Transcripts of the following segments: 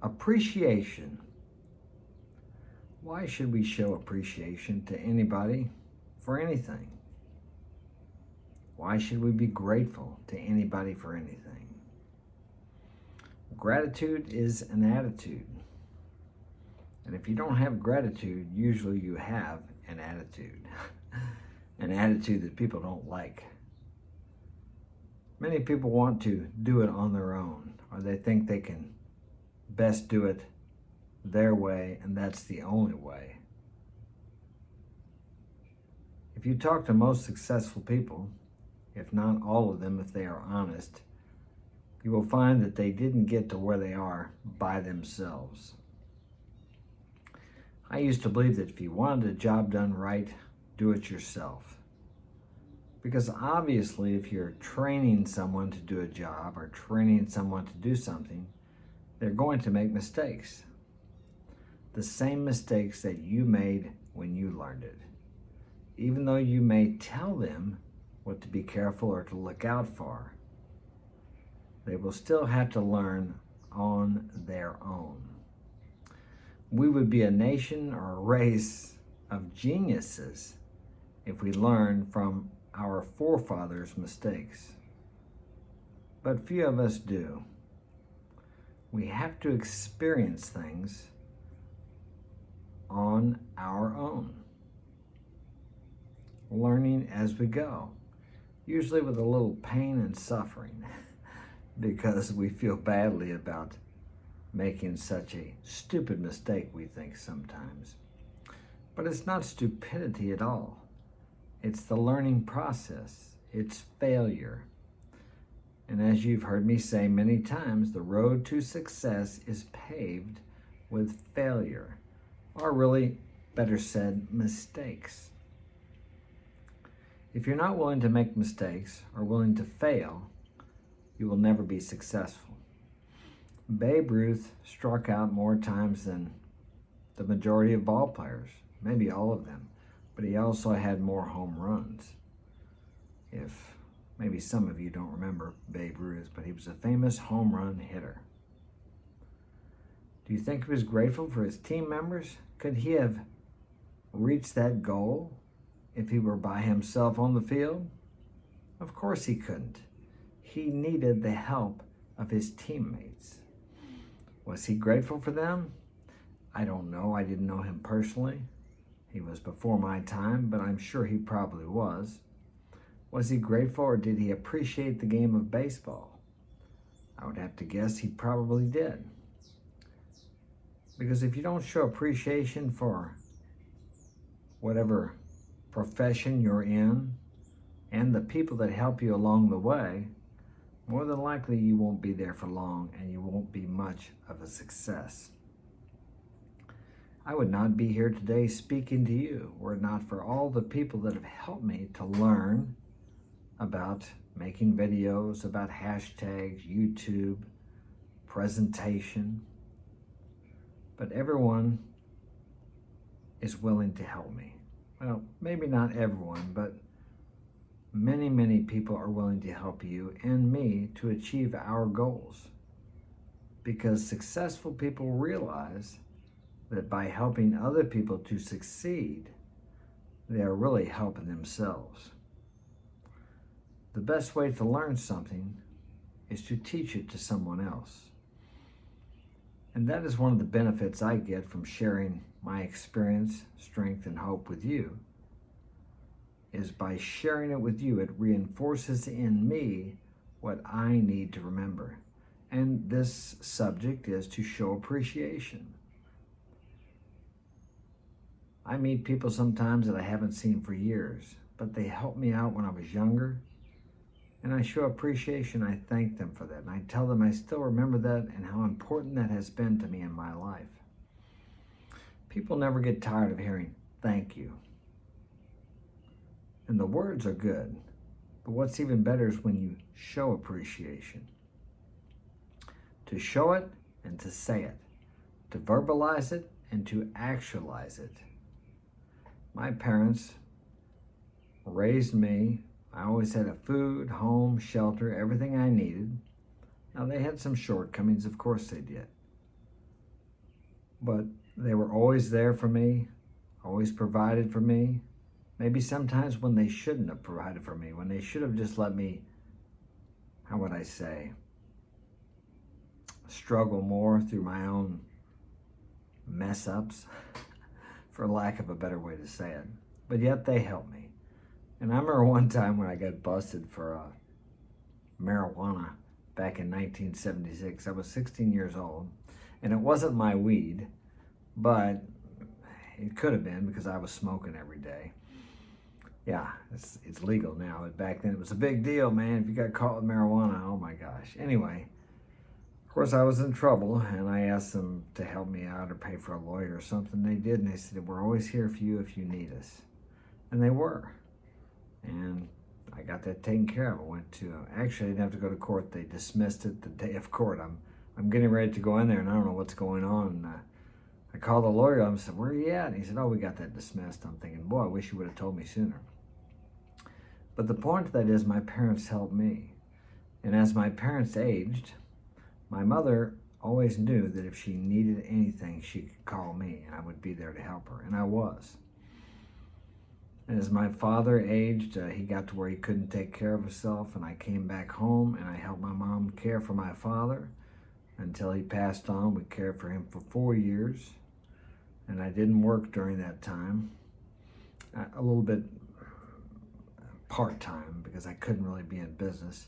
Appreciation. Why should we show appreciation to anybody for anything? Why should we be grateful to anybody for anything? Gratitude is an attitude. And if you don't have gratitude, usually you have an attitude. An attitude that people don't like. Many people want to do it on their own, or they think they can best do it their way, and that's the only way. If you talk to most successful people, if not all of them, if they are honest, you will find that they didn't get to where they are by themselves. I used to believe that if you wanted a job done right, do it yourself. Because obviously, if you're training someone to do a job or training someone to do something, they're going to make mistakes. The same mistakes that you made when you learned it. Even though you may tell them what to be careful or to look out for, they will still have to learn on their own. We would be a nation or a race of geniuses if we learned from our forefathers' mistakes. But few of us do. We have to experience things on our own, learning as we go, usually with a little pain and suffering because we feel badly about making such a stupid mistake, we think sometimes. But it's not stupidity at all. It's the learning process. It's failure. And as you've heard me say many times, the road to success is paved with failure, or really, better said, mistakes. If you're not willing to make mistakes or willing to fail, you will never be successful. Babe Ruth struck out more times than the majority of ball players, maybe all of them, but he also had more home runs. If maybe some of you don't remember Babe Ruth, but he was a famous home run hitter. Do you think he was grateful for his team members? Could he have reached that goal if he were by himself on the field? Of course he couldn't. He needed the help of his teammates. Was he grateful for them? I don't know. I didn't know him personally. He was before my time, but I'm sure he probably was. Was he grateful, or did he appreciate the game of baseball? I would have to guess he probably did. Because if you don't show appreciation for whatever profession you're in and the people that help you along the way, more than likely you won't be there for long and you won't be much of a success. I would not be here today speaking to you were it not for all the people that have helped me to learn about making videos, about hashtags, YouTube, presentation. But everyone is willing to help me. Well, maybe not everyone, but many, many people are willing to help you and me to achieve our goals. Because successful people realize that by helping other people to succeed, they are really helping themselves. The best way to learn something is to teach it to someone else. And that is one of the benefits I get from sharing my experience, strength, and hope with you, is by sharing it with you, it reinforces in me what I need to remember. And this subject is to show appreciation. I meet people sometimes that I haven't seen for years, but they helped me out when I was younger, and I show appreciation. I thank them for that, and I tell them I still remember that and how important that has been to me in my life. People never get tired of hearing thank you. And the words are good, but what's even better is when you show appreciation. To show it and to say it, to verbalize it and to actualize it. My parents raised me. I always had a food, home, shelter, everything I needed. Now, they had some shortcomings, of course they did. but they were always there for me, always provided for me. Maybe sometimes when they shouldn't have provided for me, when they should have just let me, how would I say, struggle more through my own mess ups, for lack of a better way to say it. But yet they helped me. And I remember one time when I got busted for marijuana back in 1976. I was 16 years old, and it wasn't my weed, but it could have been because I was smoking every day. Yeah, it's legal now, but back then it was a big deal, man. If you got caught with marijuana, oh my gosh. Anyway, of course I was in trouble, and I asked them to help me out or pay for a lawyer or something. They did, and they said, we're always here for you if you need us. And they were. And I got that taken care of. I went to, actually I didn't have to go to court. They dismissed it the day of court. I'm getting ready to go in there, and I don't know what's going on. I called the lawyer up and said, where are you at? And he said, oh, we got that dismissed. I'm thinking, boy, I wish you would have told me sooner. But the point of that is my parents helped me. And as my parents aged, my mother always knew that if she needed anything, she could call me, and I would be there to help her. And I was. And as my father aged, he got to where he couldn't take care of himself, and I came back home, and I helped my mom care for my father until he passed on. We cared for him for 4 years, and I didn't work during that time. A little bit part-time because I couldn't really be in business.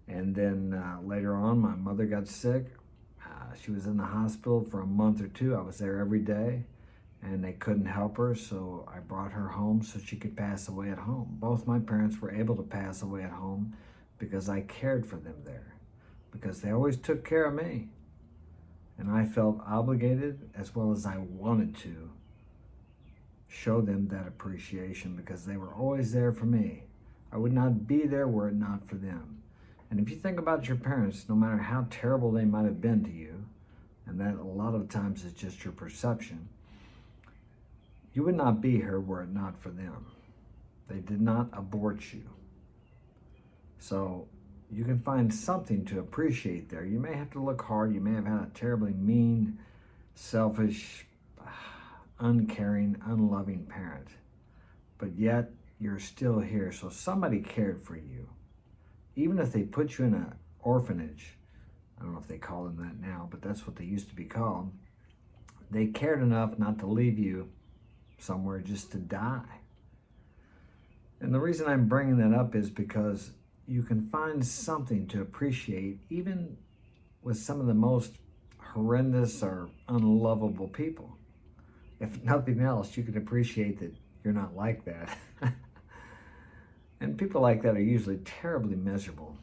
And then later on, my mother got sick. She was in the hospital for a month or two. I was there every day, and they couldn't help her, so I brought her home so she could pass away at home. Both my parents were able to pass away at home because I cared for them there, because they always took care of me. And I felt obligated, as well as I wanted to, show them that appreciation because they were always there for me. I would not be there were it not for them. And if you think about your parents, no matter how terrible they might have been to you, and that a lot of times is just your perception, you would not be here were it not for them. They did not abort you. So you can find something to appreciate there. You may have to look hard. You may have had a terribly mean, selfish, uncaring, unloving parent, but yet you're still here. So somebody cared for you. Even if they put you in an orphanage, I don't know if they call them that now, but that's what they used to be called. They cared enough not to leave you somewhere just to die. And the reason I'm bringing that up is because you can find something to appreciate even with some of the most horrendous or unlovable people. If nothing else, you can appreciate that you're not like that. And people like that are usually terribly miserable.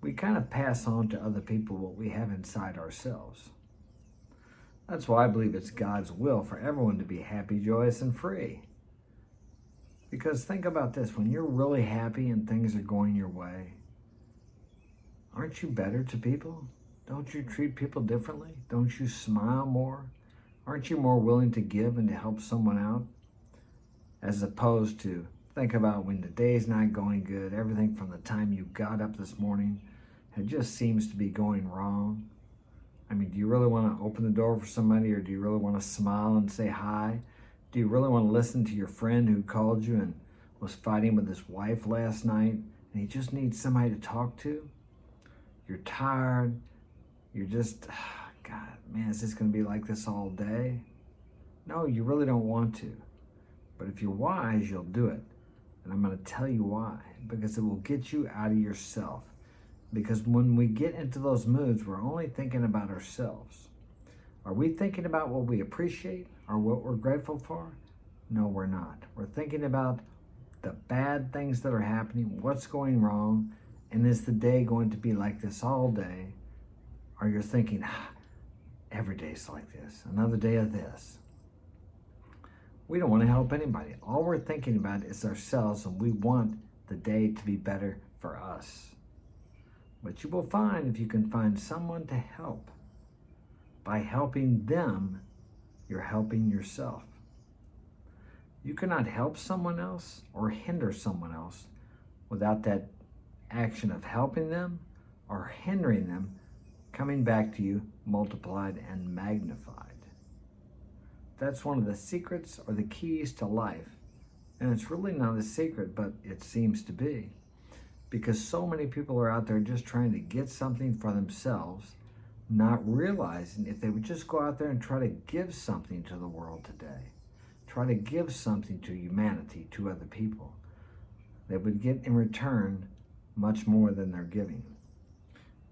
We kind of pass on to other people what we have inside ourselves. That's why I believe it's God's will for everyone to be happy, joyous, and free. Because think about this, when you're really happy and things are going your way, aren't you better to people? Don't you treat people differently? Don't you smile more? Aren't you more willing to give and to help someone out? As opposed to think about when the day's not going good, everything from the time you got up this morning, it just seems to be going wrong. I mean, do you really want to open the door for somebody, or do you really want to smile and say hi? Do you really want to listen to your friend who called you and was fighting with his wife last night, and he just needs somebody to talk to? You're tired. You're just, God, man, is this going to be like this all day? No, you really don't want to. But if you're wise, you'll do it. And I'm going to tell you why. Because it will get you out of yourself. Because when we get into those moods, we're only thinking about ourselves. Are we thinking about what we appreciate or what we're grateful for? No, we're not. We're thinking about the bad things that are happening, what's going wrong, and is the day going to be like this all day? Or you're thinking, every day's like this, another day of this. We don't want to help anybody. All we're thinking about is ourselves, and we want the day to be better for us. But you will find if you can find someone to help, by helping them, you're helping yourself. You cannot help someone else or hinder someone else without that action of helping them or hindering them coming back to you multiplied and magnified. that's one of the secrets or the keys to life. And it's really not a secret, but it seems to be. Because so many people are out there just trying to get something for themselves, not realizing if they would just go out there and try to give something to the world today, try to give something to humanity, to other people, they would get in return much more than they're giving.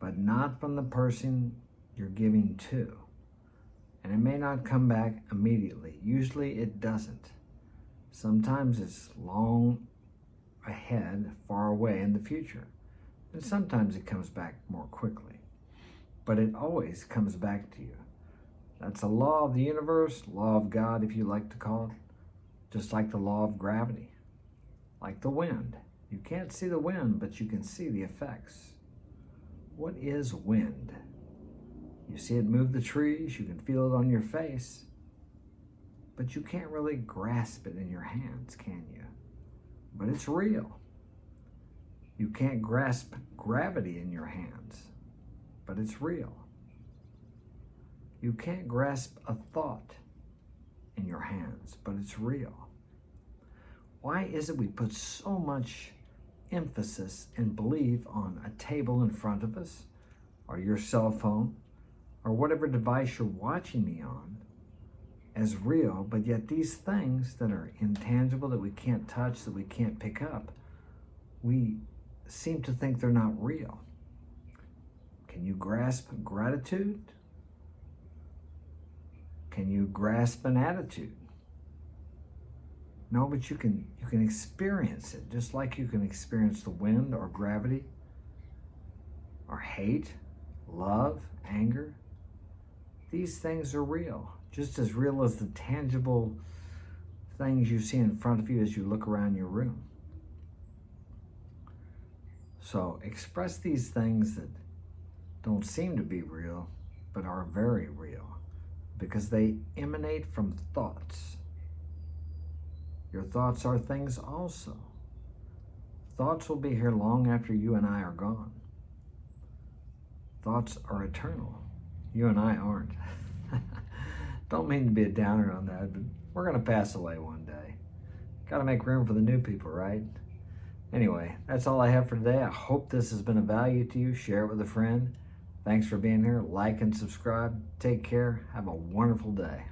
But not from the person you're giving to. And it may not come back immediately. Usually it doesn't. Sometimes it's long ahead, far away in the future. And sometimes it comes back more quickly. But it always comes back to you. That's a law of the universe, law of God, if you like to call it. Just like the law of gravity. Like the wind. You can't see the wind, but you can see the effects. What is wind? You see it move the trees, you can feel it on your face, but you can't really grasp it in your hands, can you? But it's real. You can't grasp gravity in your hands, but it's real. You can't grasp a thought in your hands, but it's real. Why is it we put so much emphasis and belief on a table in front of us, or your cell phone, or whatever device you're watching me on, as real, but yet these things that are intangible, that we can't touch, that we can't pick up, we seem to think they're not real. Can you grasp gratitude? Can you grasp an attitude? No, but you can experience it, just like you can experience the wind or gravity, or hate, love, anger. These things are real, just as real as the tangible things you see in front of you as you look around your room. So express these things that don't seem to be real, but are very real, because they emanate from thoughts. Your thoughts are things also. Thoughts will be here long after you and I are gone. Thoughts are eternal. You and I aren't. Don't mean to be a downer on that, but we're going to pass away one day. Got to make room for the new people, right? Anyway, that's all I have for today. I hope this has been of value to you. Share it with a friend. Thanks for being here. Like and subscribe. Take care. Have a wonderful day.